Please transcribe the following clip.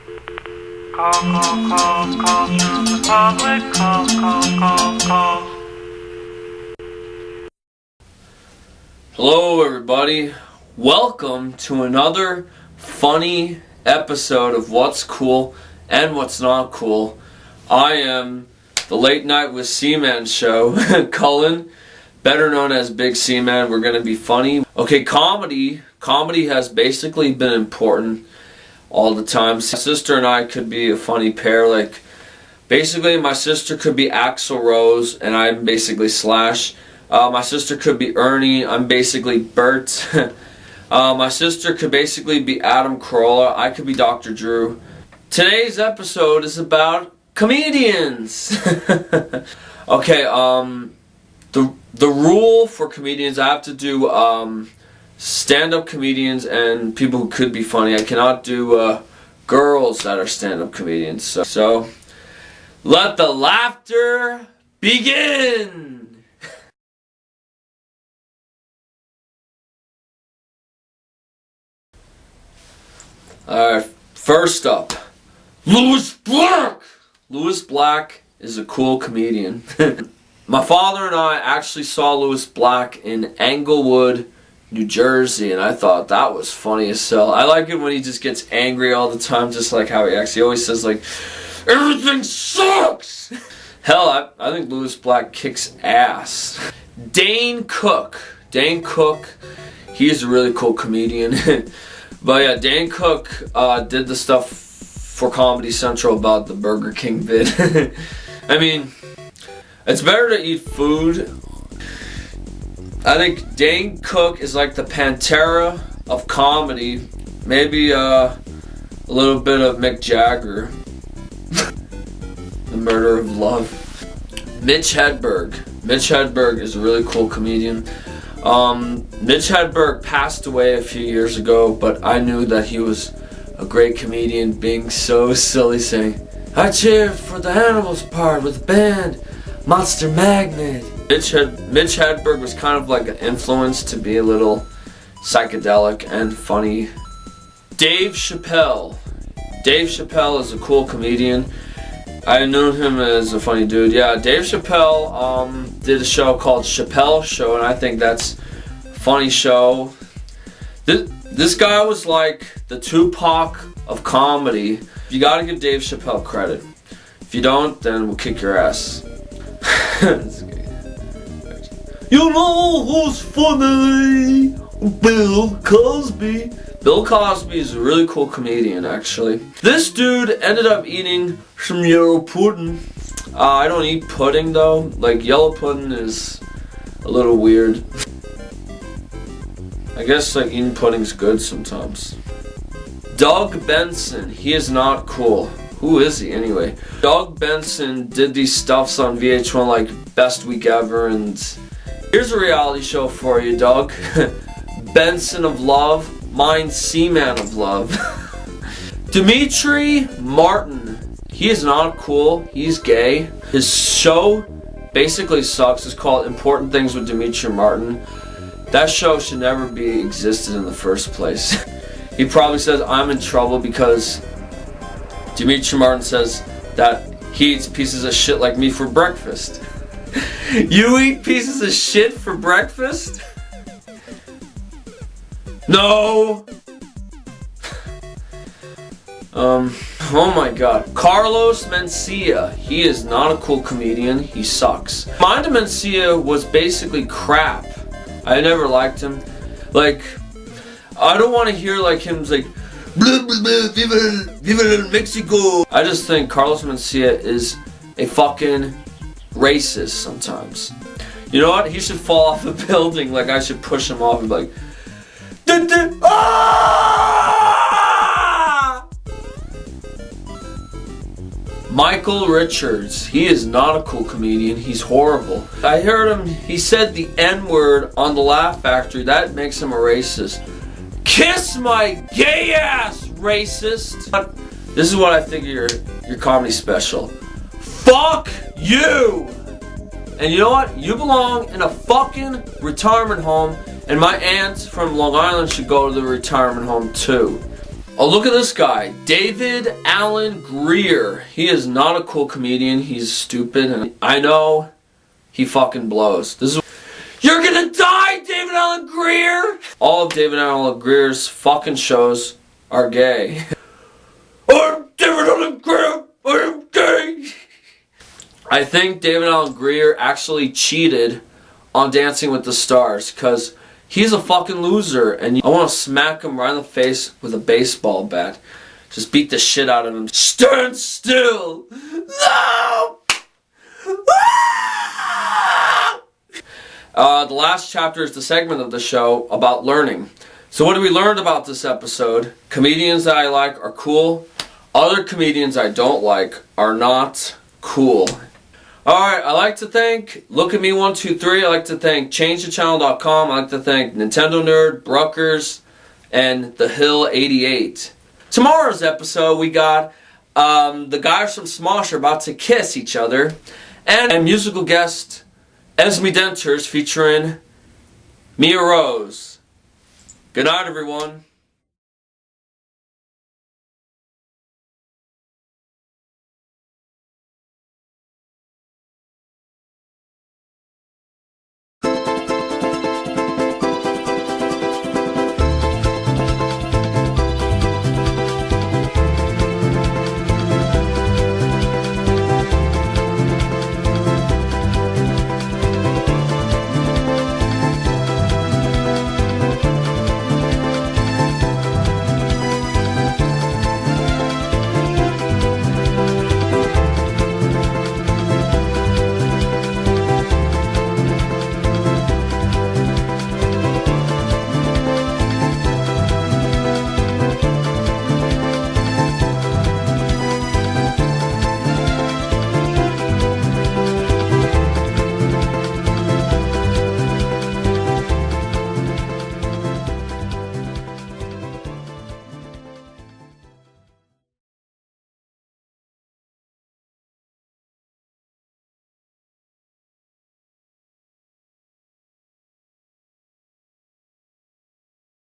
Call to the public. Call. Hello everybody, welcome to another funny episode of What's Cool and What's Not Cool. I am the Late Night with C-Man show, Cullen, better known as Big C-Man. We're going to be funny. Okay, comedy has basically been important all the time. My sister and I could be a funny pair. Like, basically my sister could be Axl Rose and I'm basically Slash. My sister could be Ernie, I'm basically Bert. My sister could basically be Adam Carolla, I could be Dr. Drew. Today's episode is about comedians. Okay, the rule for comedians, I have to do stand-up comedians and people who could be funny. I cannot do girls that are stand-up comedians. So let the laughter begin. Alright, first up, Lewis Black! Lewis Black is a cool comedian. My father and I actually saw Lewis Black in Englewood, New Jersey, and I thought that was funny as hell. I like it when he just gets angry all the time, just like how he acts. He always says, like, everything sucks! Hell, I think Lewis Black kicks ass. Dane Cook, he's a really cool comedian. But yeah, Dane Cook did the stuff for Comedy Central about the Burger King bid. I mean, it's better to eat food. I think Dane Cook is like the Pantera of comedy. Maybe a little bit of Mick Jagger. The Murder of Love. Mitch Hedberg is a really cool comedian. Mitch Hedberg passed away a few years ago, but I knew that he was a great comedian, being so silly, saying, I cheered for the Animals part with the band Monster Magnet. Mitch Hedberg was kind of like an influence to be a little psychedelic and funny. Dave Chappelle is a cool comedian. I knew him as a funny dude. Yeah, Dave Chappelle did a show called Chappelle Show, and I think that's a funny show. This guy was like the Tupac of comedy. You gotta give Dave Chappelle credit. If you don't, then we'll kick your ass. You know who's funny? Bill Cosby. Bill Cosby is a really cool comedian, actually. This dude ended up eating some yellow pudding. I don't eat pudding though. Like, yellow pudding is a little weird. I guess like eating pudding's good sometimes. Doug Benson, he is not cool. Who is he anyway? Doug Benson did these stuffs on VH1 like Best Week Ever, and here's a reality show for you, Doug. Benson of Love. Mine C-Man of Love. Dimitri Martin. He is not cool. He's gay. His show basically sucks. It's called Important Things with Dimitri Martin. That show should never be existed in the first place. He probably says I'm in trouble because Dimitri Martin says that he eats pieces of shit like me for breakfast. You eat pieces of shit for breakfast? No! Oh my god. Carlos Mencia. He is not a cool comedian. He sucks. Mind Mencia was basically crap. I never liked him. Like, I don't want to hear like him like, blah, blah, blah, viva Mexico. I just think Carlos Mencia is a fucking racist sometimes. You know what? He should fall off a building. Like, I should push him off and be like, ah! Michael Richards, he is not a cool comedian. He's horrible. I heard him, he said the N-word on the Laugh Factory. That makes him a racist. Kiss my gay ass, racist. This is what I think of your comedy special. Fuck you! And you know what? You belong in a fucking retirement home, and my aunt from Long Island should go to the retirement home too. Oh, look at this guy, David Alan Grier. He is not a cool comedian. He's stupid, and I know he fucking blows. This is You're gonna die, David Alan Grier! All of David Alan Grier's fucking shows are gay. I'm David Alan Grier, I'm gay! I think David Alan Grier actually cheated on Dancing with the Stars, because he's a fucking loser, and I want to smack him right in the face with a baseball bat. Just beat the shit out of him. Stand still! No! The last chapter is the segment of the show about learning. So what have we learned about this episode? Comedians that I like are cool. Other comedians I don't like are not cool. Alright, I like to thank Look at Me 123. I like to thank ChangeTheChannel.com. I like to thank Nintendo Nerd, Bruckers, and The Hill 88. Tomorrow's episode we got the guys from Smosh are about to kiss each other, and musical guest Esme Denters featuring Mia Rose. Good night, everyone.